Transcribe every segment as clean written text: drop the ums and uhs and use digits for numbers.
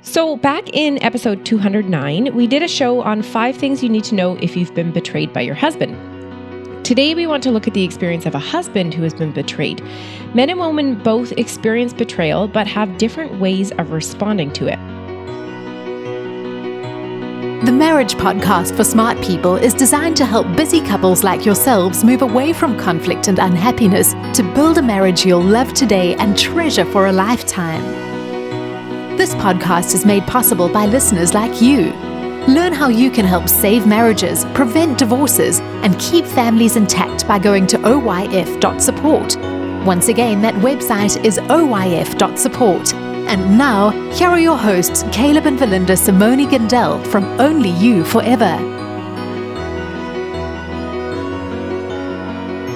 So back in episode 209, we did a show on 5 things you need to know if you've been betrayed by your husband. Today, we want to look at the experience of a husband who has been betrayed. Men and women both experience betrayal, but have different ways of responding to it. The Marriage Podcast for Smart People is designed to help busy couples like yourselves move away from conflict and unhappiness to build a marriage you'll love today and treasure for a lifetime. This podcast is made possible by listeners like you. Learn how you can help save marriages, prevent divorces, and keep families intact by going to oyf.support. Once again, that website is oyf.support. And now, here are your hosts, Caleb and Valinda Simone Gandel from Only You Forever.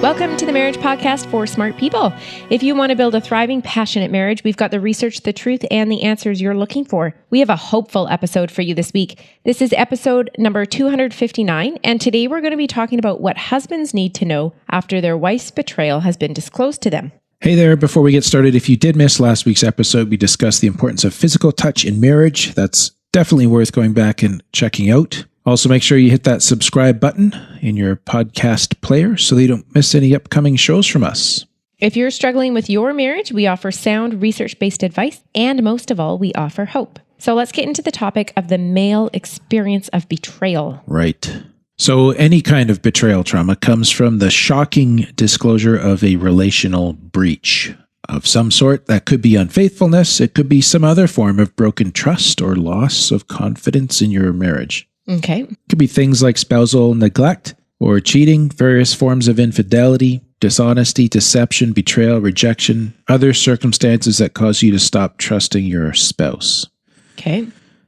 Welcome to the Marriage Podcast for Smart People. If you want to build a thriving, passionate marriage, we've got the research, the truth, and the answers you're looking for. We have a hopeful episode for you this week. This is episode number 259, and today we're going to be talking about what husbands need to know after their wife's betrayal has been disclosed to them. Hey there, before we get started, if you did miss last week's episode, we discussed the importance of physical touch in marriage. That's definitely worth going back and checking out. Also, make sure you hit that subscribe button in your podcast player so that you don't miss any upcoming shows from us. If you're struggling with your marriage, we offer sound, research-based advice, and most of all, we offer hope. So let's get into the topic of the male experience of betrayal. Right. So any kind of betrayal trauma comes from the shocking disclosure of a relational breach of some sort. That could be unfaithfulness. It could be some other form of broken trust or loss of confidence in your marriage. Okay. It could be things like spousal neglect or cheating, various forms of infidelity, dishonesty, deception, betrayal, rejection, other circumstances that cause you to stop trusting your spouse. Okay.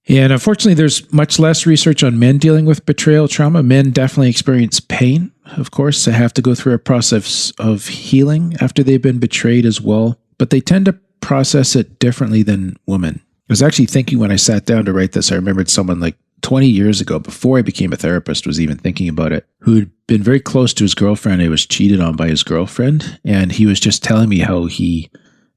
And unfortunately, there's much less research on men dealing with betrayal trauma. Men definitely experience pain, of course. They have to go through a process of healing after they've been betrayed as well. But they tend to process it differently than women. I was actually thinking when I sat down to write this, I remembered someone like 20 years ago, before I became a therapist, was even thinking about it, who'd been very close to his girlfriend. He was cheated on by his girlfriend. And he was just telling me how he,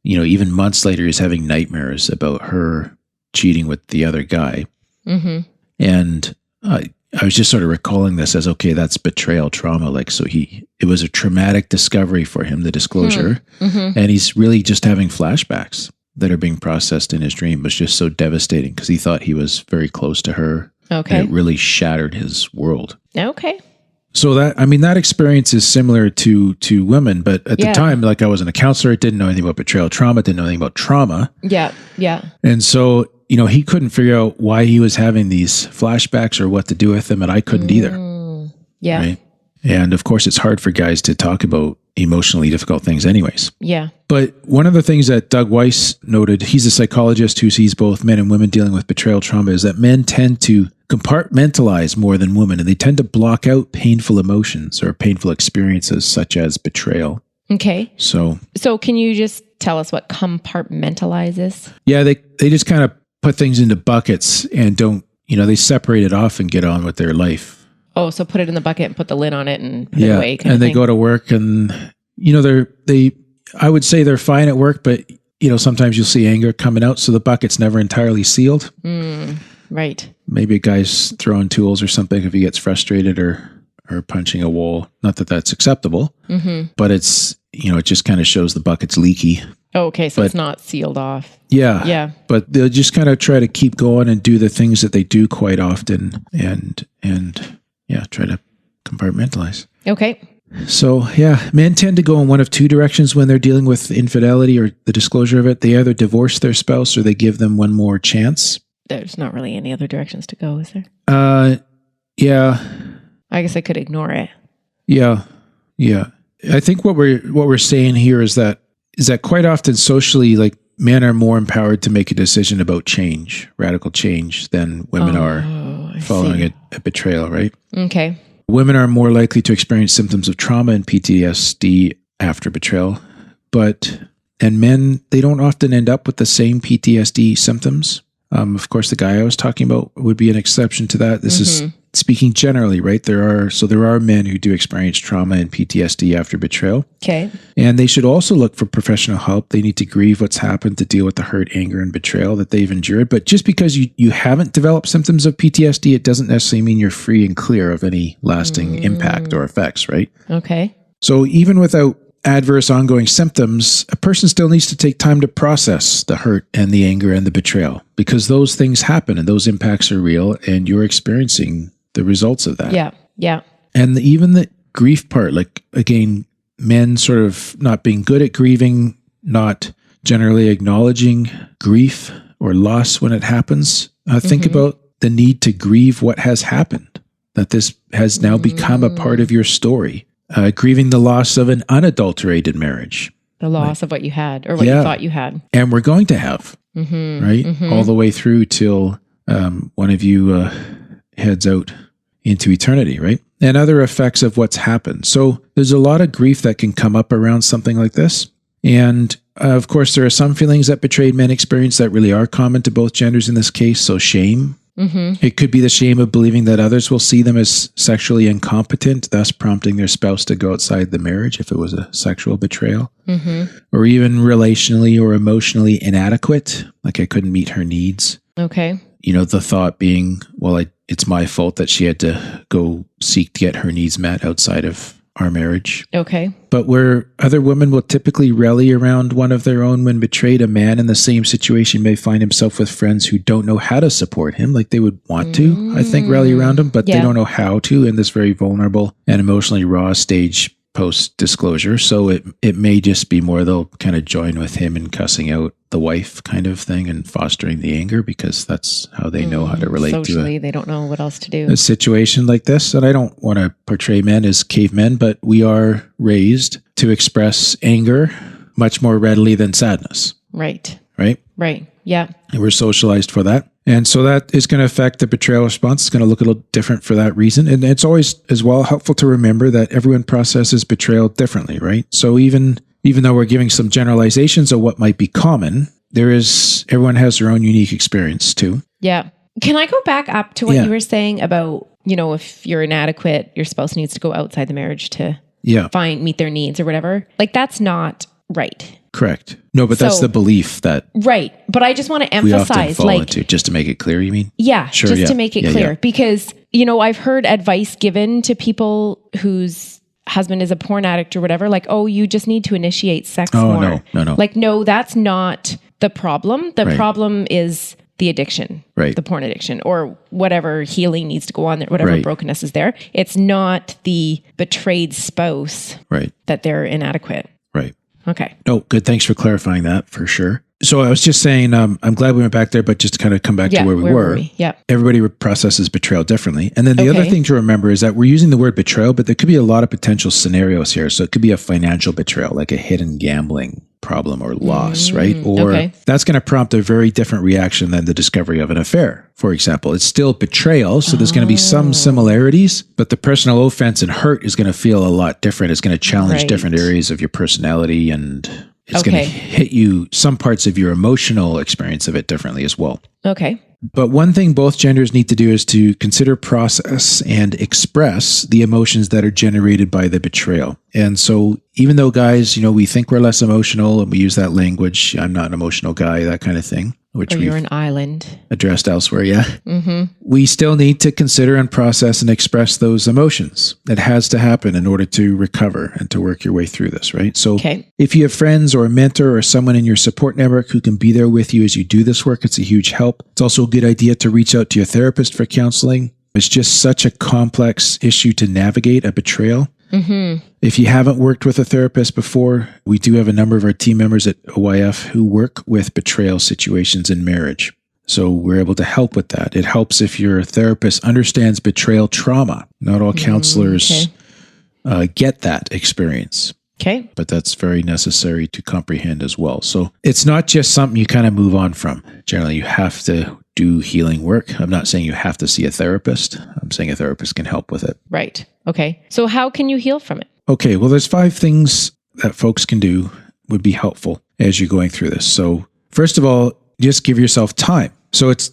even months later, he's having nightmares about her cheating with the other guy. Mm-hmm. And I was just sort of recalling this as, okay, that's betrayal trauma. Like, so it was a traumatic discovery for him, the disclosure. Mm-hmm. And he's really just having flashbacks that are being processed in his dream. It was just so devastating because he thought he was very close to her. Okay. And it really shattered his world. Okay. So that experience is similar to women, but at the time, like I wasn't a counselor, didn't know anything about betrayal trauma, didn't know anything about trauma. Yeah. Yeah. And so, he couldn't figure out why he was having these flashbacks or what to do with them, and I couldn't either. Yeah. Right? And of course, it's hard for guys to talk about emotionally difficult things anyways. Yeah. But one of the things that Doug Weiss noted, he's a psychologist who sees both men and women dealing with betrayal trauma, is that men tend to compartmentalize more than women, and they tend to block out painful emotions or painful experiences such as betrayal. Okay. So can you just tell us what compartmentalize is? Yeah, they just kind of put things into buckets and don't, they separate it off and get on with their life. Oh, so put it in the bucket and put the lid on it and put it away. And they go to work and, I would say they're fine at work, but, sometimes you'll see anger coming out. So the bucket's never entirely sealed. Right. Maybe a guy's throwing tools or something if he gets frustrated or punching a wall. Not that that's acceptable, but it's, it just kind of shows the bucket's leaky. Oh, okay. So it's not sealed off. Yeah. Yeah. But they'll just kind of try to keep going and do the things that they do quite often and try to compartmentalize. Okay. So, men tend to go in one of two directions when they're dealing with infidelity or the disclosure of it. They either divorce their spouse or they give them one more chance. There's not really any other directions to go, is there? Yeah. I guess I could ignore it. Yeah. Yeah. I think what we're saying here is that quite often socially, like, men are more empowered to make a decision about change, radical change, than women are following a betrayal, right? Okay. Women are more likely to experience symptoms of trauma and PTSD after betrayal, and men, they don't often end up with the same PTSD symptoms. Of course, the guy I was talking about would be an exception to that. This is speaking generally, right? There are men who do experience trauma and PTSD after betrayal. Okay. And they should also look for professional help. They need to grieve what's happened to deal with the hurt, anger, and betrayal that they've endured. But just because you haven't developed symptoms of PTSD, it doesn't necessarily mean you're free and clear of any lasting impact or effects, right? Okay. So even without adverse ongoing symptoms, a person still needs to take time to process the hurt and the anger and the betrayal, because those things happen and those impacts are real and you're experiencing the results of that. Yeah. Yeah. And even the grief part, like again, men sort of not being good at grieving, not generally acknowledging grief or loss when it happens. Think about the need to grieve what has happened, that this has now become a part of your story. Grieving the loss of an unadulterated marriage. The loss of what you had or what you thought you had. And we're going to have, right? All the way through till one of you heads out into eternity, right? And other effects of what's happened. So there's a lot of grief that can come up around something like this. And of course, there are some feelings that betrayed men experience that really are common to both genders in this case. So shame. It could be the shame of believing that others will see them as sexually incompetent, thus prompting their spouse to go outside the marriage if it was a sexual betrayal. Or even relationally or emotionally inadequate, like I couldn't meet her needs. Okay. You know, the thought being, well, it's my fault that she had to go seek to get her needs met outside of our marriage. Okay. But where other women will typically rally around one of their own when betrayed, a man in the same situation may find himself with friends who don't know how to support him. Like they would want to, I think, rally around him, but they don't know how to in this very vulnerable and emotionally raw stage post-disclosure. So it may just be more they'll kind of join with him in cussing out the wife kind of thing and fostering the anger because that's how they know how to relate socially, to they don't know what else to do. A situation like this. And I don't want to portray men as cavemen, but we are raised to express anger much more readily than sadness. Right. Right? Right. Yeah. And we're socialized for that. And so that is going to affect the betrayal response. It's going to look a little different for that reason. And it's always as well helpful to remember that everyone processes betrayal differently, right? So even though we're giving some generalizations of what might be common, everyone has their own unique experience too. Yeah. Can I go back up to what you were saying about, if you're inadequate, your spouse needs to go outside the marriage to meet their needs or whatever? Like that's not right. Correct. No, but that's the belief that right. But I just want to emphasize, we often fall into, just to make it clear, you mean? Yeah, sure, just to make it clear. Because, I've heard advice given to people whose husband is a porn addict or whatever, like, oh, you just need to initiate sex more. No. Like, no, that's not the problem. The problem is the addiction, the porn addiction, or whatever healing needs to go on there, whatever brokenness is there. It's not the betrayed spouse that they're inadequate. Right. Okay. Oh, good. Thanks for clarifying that for sure. So I was just saying, I'm glad we went back there, but just to kind of come back to where we were. Yeah. Everybody processes betrayal differently. And then the other thing to remember is that we're using the word betrayal, but there could be a lot of potential scenarios here. So it could be a financial betrayal, like a hidden gambling problem or loss, right? Or that's going to prompt a very different reaction than the discovery of an affair. For example, it's still betrayal. So there's going to be some similarities, but the personal offense and hurt is going to feel a lot different. It's going to challenge different areas of your personality, and it's going to hit you, some parts of your emotional experience of it differently as well. Okay. But one thing both genders need to do is to consider, process, and express the emotions that are generated by the betrayal. And so even though guys, we think we're less emotional and we use that language, I'm not an emotional guy, that kind of thing, which you're an island. Addressed elsewhere, we still need to consider and process and express those emotions. It has to happen in order to recover and to work your way through this, right? So if you have friends or a mentor or someone in your support network who can be there with you as you do this work, it's a huge help. It's also a good idea to reach out to your therapist for counseling. It's just such a complex issue to navigate, a betrayal. If you haven't worked with a therapist before, we do have a number of our team members at OYF who work with betrayal situations in marriage. So we're able to help with that. It helps if your therapist understands betrayal trauma. Not all counselors get that experience. Okay. But that's very necessary to comprehend as well. So it's not just something you kind of move on from. Generally, you have to do healing work. I'm not saying you have to see a therapist. I'm saying a therapist can help with it. Right. Okay. So how can you heal from it? Okay. Well, there's 5 things that folks can do would be helpful as you're going through this. So first of all, just give yourself time. So it's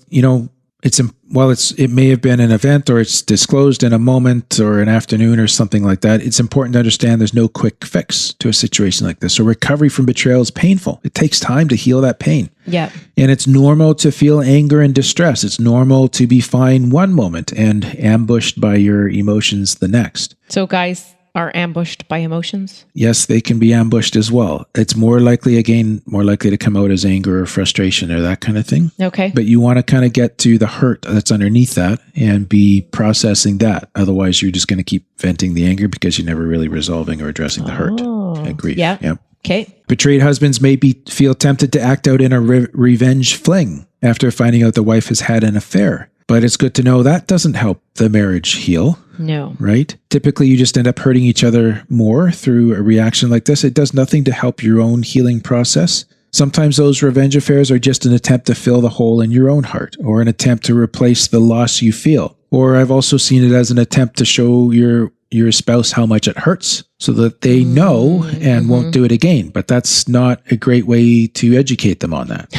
it may have been an event or it's disclosed in a moment or an afternoon or something like that. It's important to understand there's no quick fix to a situation like this. So recovery from betrayal is painful. It takes time to heal that pain. Yeah. And it's normal to feel anger and distress. It's normal to be fine one moment and ambushed by your emotions the next. So guys are ambushed by emotions? Yes, they can be ambushed as well. It's more likely to come out as anger or frustration or that kind of thing. Okay. But you want to kind of get to the hurt that's underneath that and be processing that. Otherwise, you're just going to keep venting the anger because you're never really resolving or addressing the hurt and grief. Yeah. Yep. Okay. Betrayed husbands may feel tempted to act out in a revenge fling after finding out the wife has had an affair. But it's good to know that doesn't help the marriage heal. No. Right? Typically, you just end up hurting each other more through a reaction like this. It does nothing to help your own healing process. Sometimes those revenge affairs are just an attempt to fill the hole in your own heart or an attempt to replace the loss you feel. Or I've also seen it as an attempt to show your spouse how much it hurts so that they know and won't do it again. But that's not a great way to educate them on that.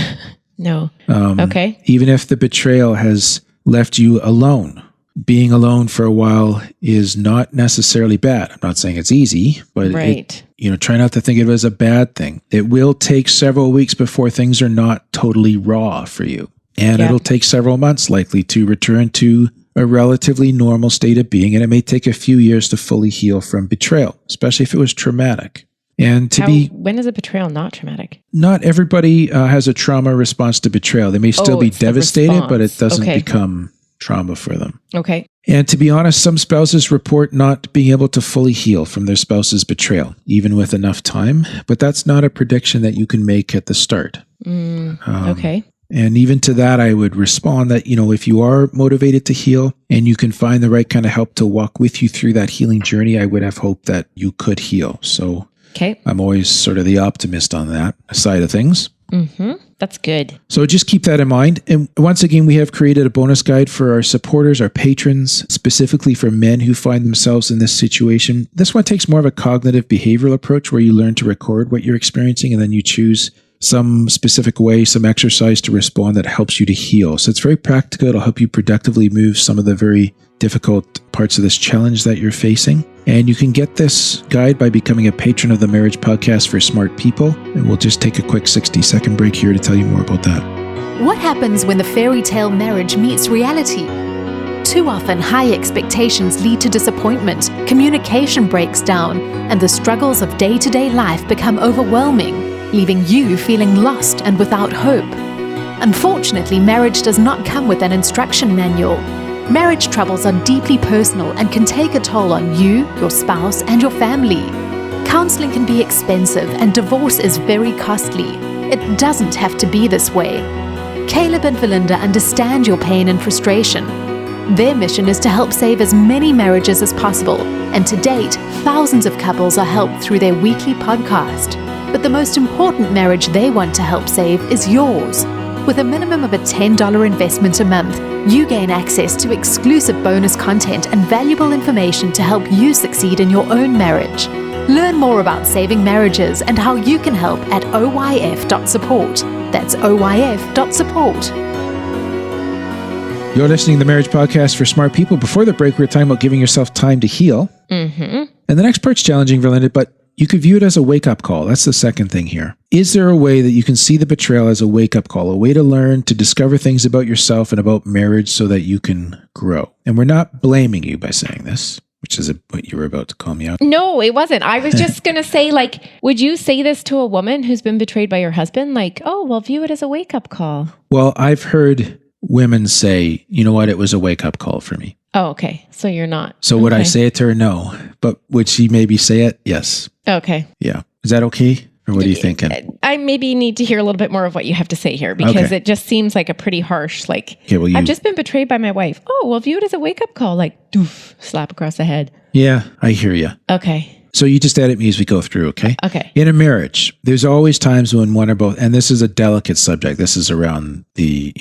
No. Okay. Even if the betrayal has left you alone, being alone for a while is not necessarily bad. I'm not saying it's easy, but try not to think of it as a bad thing. It will take several weeks before things are not totally raw for you. And it'll take several months likely to return to a relatively normal state of being. And it may take a few years to fully heal from betrayal, especially if it was traumatic. And when is a betrayal not traumatic? Not everybody has a trauma response to betrayal. They may still be devastated, but it doesn't become trauma for them. Okay. And to be honest, some spouses report not being able to fully heal from their spouse's betrayal, even with enough time. But that's not a prediction that you can make at the start. Okay. And even to that, I would respond that, if you are motivated to heal and you can find the right kind of help to walk with you through that healing journey, I would have hope that you could heal. So I'm always sort of the optimist on that side of things. That's good. So just keep that in mind. And once again, we have created a bonus guide for our supporters, our patrons, specifically for men who find themselves in this situation. This one takes more of a cognitive behavioral approach where you learn to record what you're experiencing and then you choose some specific way, some exercise to respond that helps you to heal. So it's very practical. It'll help you productively move some of the very difficult parts of this challenge that you're facing. And you can get this guide by becoming a patron of the Marriage Podcast for Smart People. And we'll just take a quick 60-second break here to tell you more about that. What happens when the fairy tale marriage meets reality? Too often, high expectations lead to disappointment, communication breaks down, and the struggles of day-to-day life become overwhelming, leaving you feeling lost and without hope. Unfortunately, marriage does not come with an instruction manual. Marriage troubles are deeply personal and can take a toll on you, your spouse, and your family. Counseling can be expensive and divorce is very costly. It doesn't have to be this way. Caleb and Valinda understand your pain and frustration. Their mission is to help save as many marriages as possible, and to date, thousands of couples are helped through their weekly podcast. But the most important marriage they want to help save is yours. With a minimum of a $10 investment a month, you gain access to exclusive bonus content and valuable information to help you succeed in your own marriage. Learn more about saving marriages and how you can help at oyf.support. That's oyf.support. You're listening to the Marriage Podcast for Smart People. Before the break, we were talking about giving yourself time to heal. And the next part's challenging, Valinda, but you could view it as a wake-up call. That's the second thing here. Is there a way that you can see the betrayal as a wake-up call, a way to learn, to discover things about yourself and about marriage so that you can grow? And we're not blaming you by saying this, which is what you were about to call me out. No, it wasn't. I was just going to say, would you say this to a woman who's been betrayed by your husband? View it as a wake-up call. Well, I've heard women say, you know what, it was a wake-up call for me. Oh, okay. So you're not. So would I say it to her? No. But would she maybe say it? Yes. Okay. Yeah. Is that okay? Or what are you thinking? I maybe need to hear a little bit more of what you have to say here, because it just seems like a pretty harsh, I've just been betrayed by my wife. Oh, well, view it as a wake-up call, doof, slap across the head. Yeah, I hear you. Okay. So you just edit me as we go through, okay? Okay. In a marriage, there's always times when one or both, and this is a delicate subject. This is around the,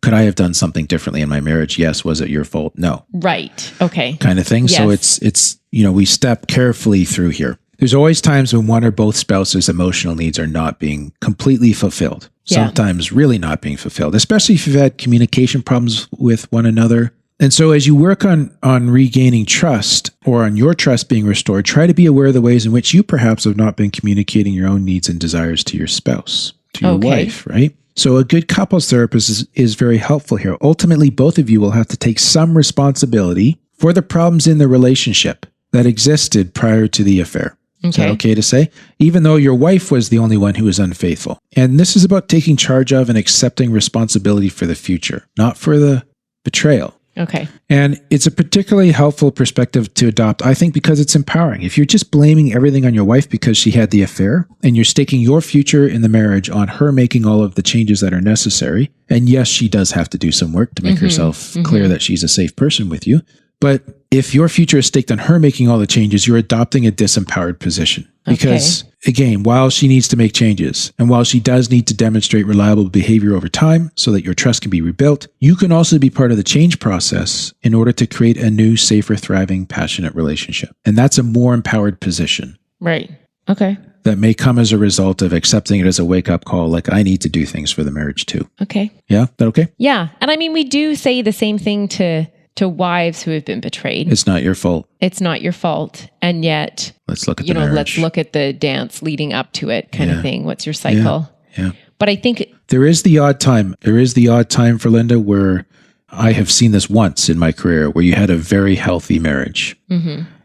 could I have done something differently in my marriage? Yes. Was it your fault? No. Right. Okay. Kind of thing. Yes. So it's we step carefully through here. There's always times when one or both spouses' emotional needs are not being completely fulfilled. Yeah. Sometimes really not being fulfilled, especially if you've had communication problems with one another. And so as you work on regaining trust or on your trust being restored, try to be aware of the ways in which you perhaps have not been communicating your own needs and desires to your spouse, to your wife, right? So a good couples therapist is very helpful here. Ultimately, both of you will have to take some responsibility for the problems in the relationship that existed prior to the affair. Is that okay to say? Even though your wife was the only one who was unfaithful. And this is about taking charge of and accepting responsibility for the future, not for the betrayal. Okay. And it's a particularly helpful perspective to adopt, I think, because it's empowering. If you're just blaming everything on your wife because she had the affair, and you're staking your future in the marriage on her making all of the changes that are necessary, and yes, she does have to do some work to make herself clear that she's a safe person with you, but if your future is staked on her making all the changes, you're adopting a disempowered position. Because, again, while she needs to make changes, and while she does need to demonstrate reliable behavior over time so that your trust can be rebuilt, you can also be part of the change process in order to create a new, safer, thriving, passionate relationship. And that's a more empowered position. Right. Okay. That may come as a result of accepting it as a wake-up call, like, I need to do things for the marriage too. Okay. Yeah? That okay? Yeah. And I mean, we do say the same thing to wives who have been betrayed. It's not your fault. It's not your fault. And yet, Let's look at the marriage. let's look at the dance leading up to it kind of thing. What's your cycle? Yeah. But I think there is the odd time. There is the odd time for Linda where I have seen this once in my career where you had a very healthy marriage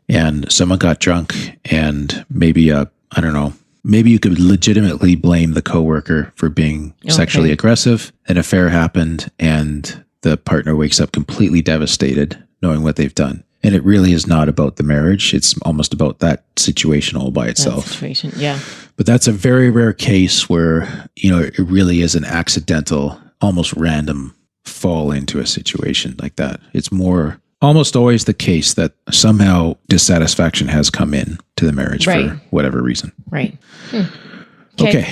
and someone got drunk and maybe I don't know, maybe you could legitimately blame the coworker for being sexually aggressive. An affair happened and the partner wakes up completely devastated knowing what they've done. And it really is not about the marriage. It's almost about that situation all by itself. But that's a very rare case where, it really is an accidental, almost random fall into a situation like that. It's more almost always the case that somehow dissatisfaction has come in to the marriage for whatever reason. Right. Okay.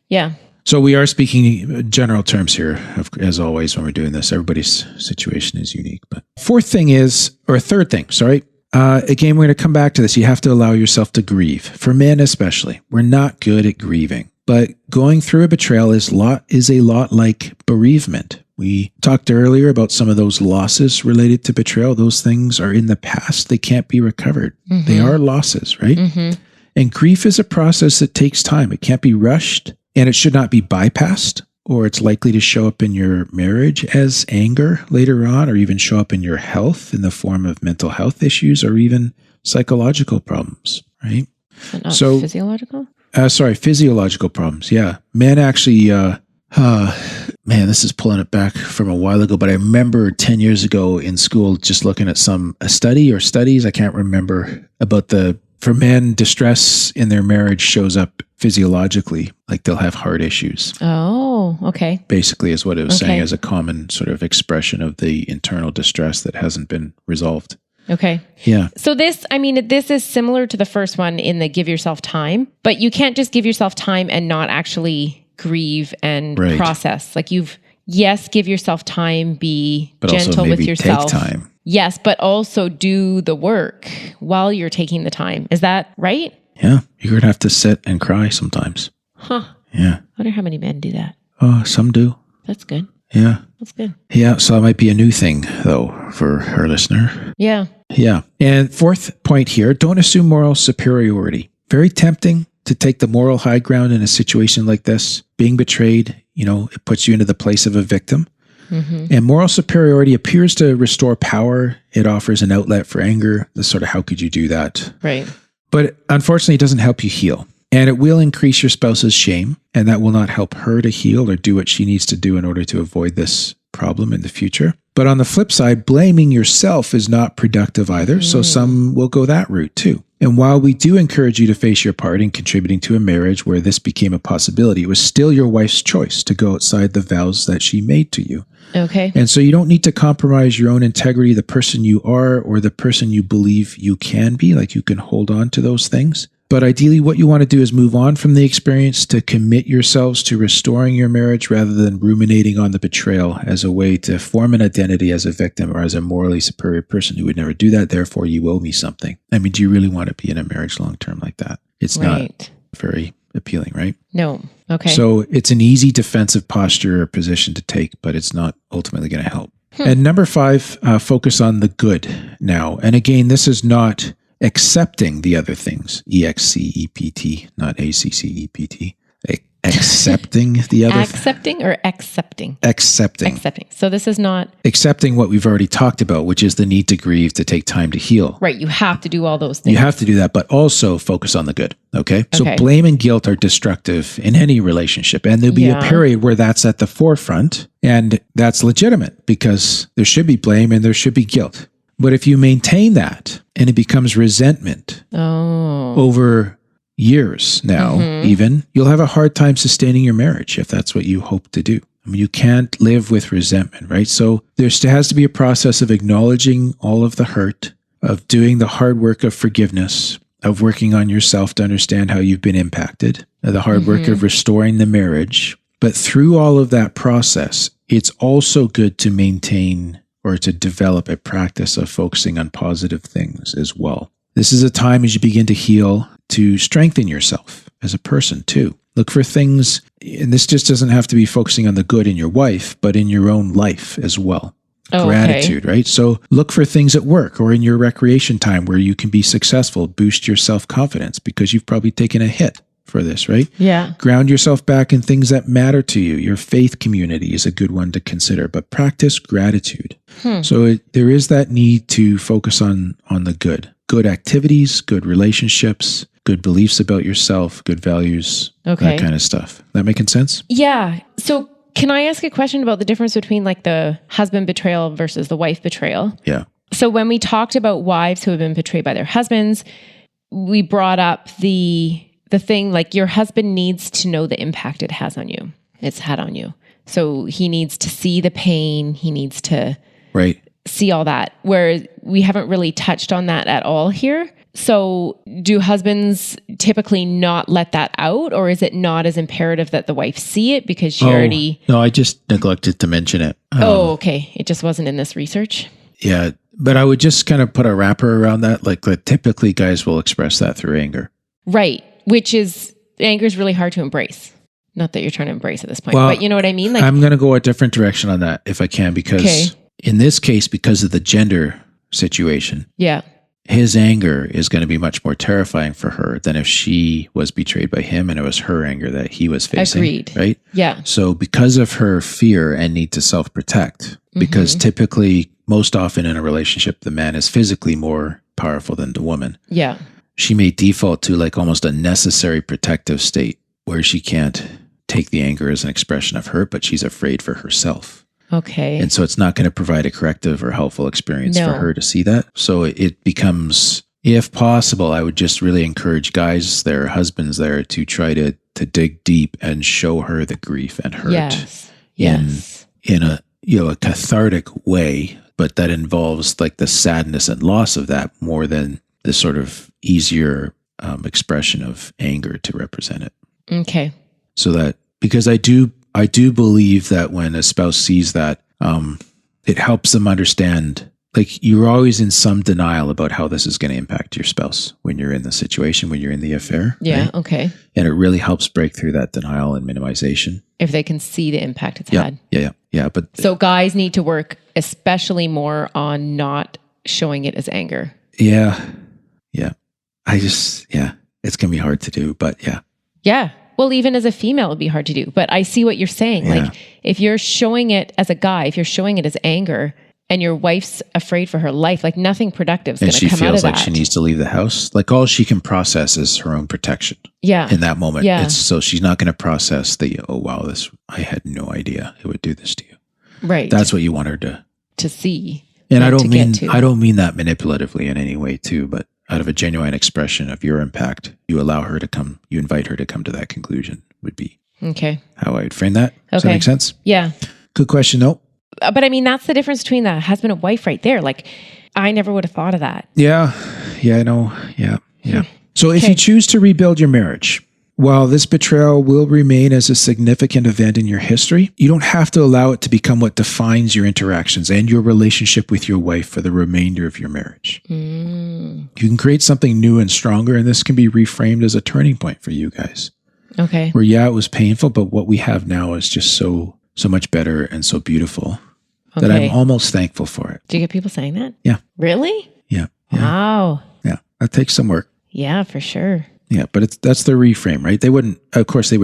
Yeah. So we are speaking general terms here, as always, when we're doing this. Everybody's situation is unique. But third thing, again, we're going to come back to this. You have to allow yourself to grieve. For men especially, we're not good at grieving. But going through a betrayal is a lot like bereavement. We talked earlier about some of those losses related to betrayal. Those things are in the past. They can't be recovered. They are losses, right? And grief is a process that takes time. It can't be rushed. And it should not be bypassed, or it's likely to show up in your marriage as anger later on, or even show up in your health in the form of mental health issues or even psychological problems, right? So physiological? Physiological problems, yeah. Men actually, this is pulling it back from a while ago, but I remember 10 years ago in school just looking at a study or studies, I can't remember, about for men, distress in their marriage shows up physiologically, like they'll have heart issues. Oh, okay. Basically is what it was saying as a common sort of expression of the internal distress that hasn't been resolved. Okay. Yeah. So this is similar to the first one in the give yourself time, but you can't just give yourself time and not actually grieve and process. Like give yourself time, be gentle with yourself. Take time. Yes, but also do the work while you're taking the time. Is that right? Yeah. You're going to have to sit and cry sometimes. Huh. Yeah. I wonder how many men do that. Oh, some do. That's good. Yeah. That's good. Yeah. So that might be a new thing, though, for our listener. Yeah. Yeah. And fourth point here, don't assume moral superiority. Very tempting to take the moral high ground in a situation like this. Being betrayed, it puts you into the place of a victim. And moral superiority appears to restore power. It offers an outlet for anger. The sort of, how could you do that? Right. But unfortunately, it doesn't help you heal. And it will increase your spouse's shame. And that will not help her to heal or do what she needs to do in order to avoid this problem in the future. But on the flip side, blaming yourself is not productive either. So some will go that route too. And while we do encourage you to face your part in contributing to a marriage where this became a possibility, it was still your wife's choice to go outside the vows that she made to you. Okay. And so you don't need to compromise your own integrity, the person you are, or the person you believe you can be. Like, you can hold on to those things. But ideally, what you want to do is move on from the experience to commit yourselves to restoring your marriage rather than ruminating on the betrayal as a way to form an identity as a victim or as a morally superior person who would never do that. Therefore, you owe me something. I mean, do you really want to be in a marriage long term like that? It's not very appealing, right? No. Okay. So it's an easy defensive posture or position to take, but it's not ultimately going to help. And number 5, focus on the good now. And again, this is not accepting the other things, EXCEPT, not ACCEPT. Accepting the other. Accepting or accepting? Accepting. Accepting. So this is not accepting what we've already talked about, which is the need to grieve, to take time to heal. right. You have to do all those things. You have to do that, but also focus on the good. Okay. So blame and guilt are destructive in any relationship. And there'll be a period where that's at the forefront, and that's legitimate because there should be blame and there should be guilt. But if you maintain that and it becomes resentment over years now, even, you'll have a hard time sustaining your marriage if that's what you hope to do. I mean, you can't live with resentment, right? So there has to be a process of acknowledging all of the hurt, of doing the hard work of forgiveness, of working on yourself to understand how you've been impacted, the hard work of restoring the marriage. But through all of that process, it's also good to maintain or to develop a practice of focusing on positive things as well. This is a time as you begin to heal to strengthen yourself as a person too. Look for things, and this just doesn't have to be focusing on the good in your wife, but in your own life as well. Gratitude, right? So look for things at work or in your recreation time where you can be successful, boost your self-confidence because you've probably taken a hit for this, right? Yeah. Ground yourself back in things that matter to you. Your faith community is a good one to consider, but practice gratitude. So there is that need to focus on the good activities, good relationships, good beliefs about yourself, good values, that kind of stuff. That making sense? Yeah. So can I ask a question about the difference between like the husband betrayal versus the wife betrayal? Yeah. So when we talked about wives who have been betrayed by their husbands, we brought up the thing like your husband needs to know the impact it's had on you. So he needs to see the pain. He needs to see all that, where we haven't really touched on that at all here. So do husbands typically not let that out, or is it not as imperative that the wife see it because she already... No, I just neglected to mention it. Okay. It just wasn't in this research? Yeah, but I would just kind of put a wrapper around that. Like typically guys will express that through anger. Right. Which is, anger is really hard to embrace. Not that you're trying to embrace at this point, but you know what I mean? Like, I'm going to go a different direction on that if I can, because in this case, because of the gender situation, his anger is going to be much more terrifying for her than if she was betrayed by him and it was her anger that he was facing. Agreed. Right? Yeah. So because of her fear and need to self-protect, because typically, most often in a relationship, the man is physically more powerful than the woman. Yeah. She may default to like almost a necessary protective state where she can't take the anger as an expression of hurt, but she's afraid for herself. Okay. And so it's not going to provide a corrective or helpful experience for her to see that. So it becomes, if possible, I would just really encourage guys there, husbands there, to try to dig deep and show her the grief and hurt in a a cathartic way, but that involves like the sadness and loss of that more than the sort of easier expression of anger to represent it. Okay. So that, because I do believe that when a spouse sees that, it helps them understand, like you're always in some denial about how this is going to impact your spouse when you're in the situation, when you're in the affair. Yeah. Right? Okay. And it really helps break through that denial and minimization. If they can see the impact it's had. Yeah. But so guys need to work especially more on not showing it as anger. Yeah. It's going to be hard to do, but yeah. Yeah. Well, even as a female, it'd be hard to do, but I see what you're saying. Yeah. Like if you're showing it as a guy, if you're showing it as anger and your wife's afraid for her life, like nothing productive is going to come out of that. And she feels like she needs to leave the house. Like all she can process is her own protection. Yeah. In that moment. Yeah. So she's not going to process I had no idea it would do this to you. Right. That's what you want her to see. And I don't mean that manipulatively in any way too, but out of a genuine expression of your impact, you invite her to come to that conclusion would be how I would frame that. Does that make sense? Yeah. Good question. No. But I mean, that's the difference between the husband and wife right there. Like I never would have thought of that. Yeah. I know. Yeah. So if you choose to rebuild your marriage, while this betrayal will remain as a significant event in your history, you don't have to allow it to become what defines your interactions and your relationship with your wife for the remainder of your marriage. You can create something new and stronger, and this can be reframed as a turning point for you guys. Okay. Where, it was painful, but what we have now is just so much better and so beautiful that I'm almost thankful for it. Do you get people saying that? Yeah. Really? Yeah. Wow. Yeah. That takes some work. Yeah, for sure. Yeah, but that's the reframe, right? They wouldn't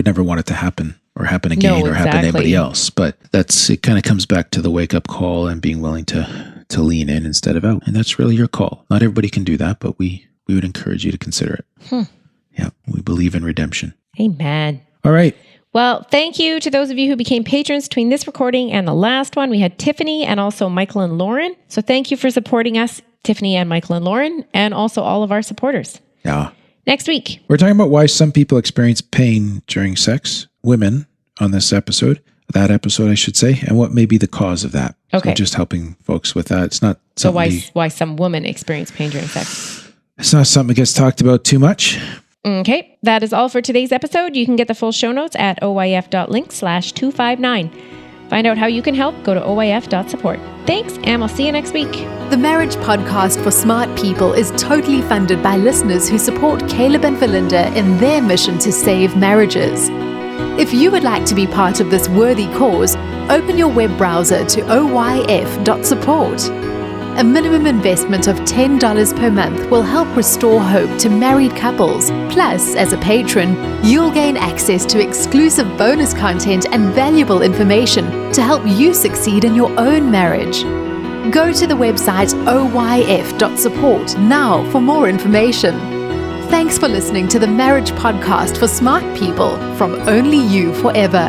never want it to happen or happen again or happen to anybody else. But it kind of comes back to the wake up call and being willing to lean in instead of out. And that's really your call. Not everybody can do that, but we would encourage you to consider it. Yeah, we believe in redemption. Amen. All right. Well, thank you to those of you who became patrons between this recording and the last one. We had Tiffany and also Michael and Lauren. So thank you for supporting us, Tiffany and Michael and Lauren, and also all of our supporters. Yeah. Next week, we're talking about why some people experience pain during sex, women on that episode, I should say, and what may be the cause of that. Okay. So just helping folks with that. It's not something. So why some women experience pain during sex? It's not something that gets talked about too much. Okay. That is all for today's episode. You can get the full show notes at oyf.link/259. Find out how you can help. Go to oyf.support. Thanks, and we'll see you next week. The Marriage Podcast for Smart People is totally funded by listeners who support Caleb and Valinda in their mission to save marriages. If you would like to be part of this worthy cause, open your web browser to oyf.support. A minimum investment of $10 per month will help restore hope to married couples. Plus, as a patron, you'll gain access to exclusive bonus content and valuable information to help you succeed in your own marriage. Go to the website oyf.support now for more information. Thanks for listening to the Marriage Podcast for Smart People from Only You Forever.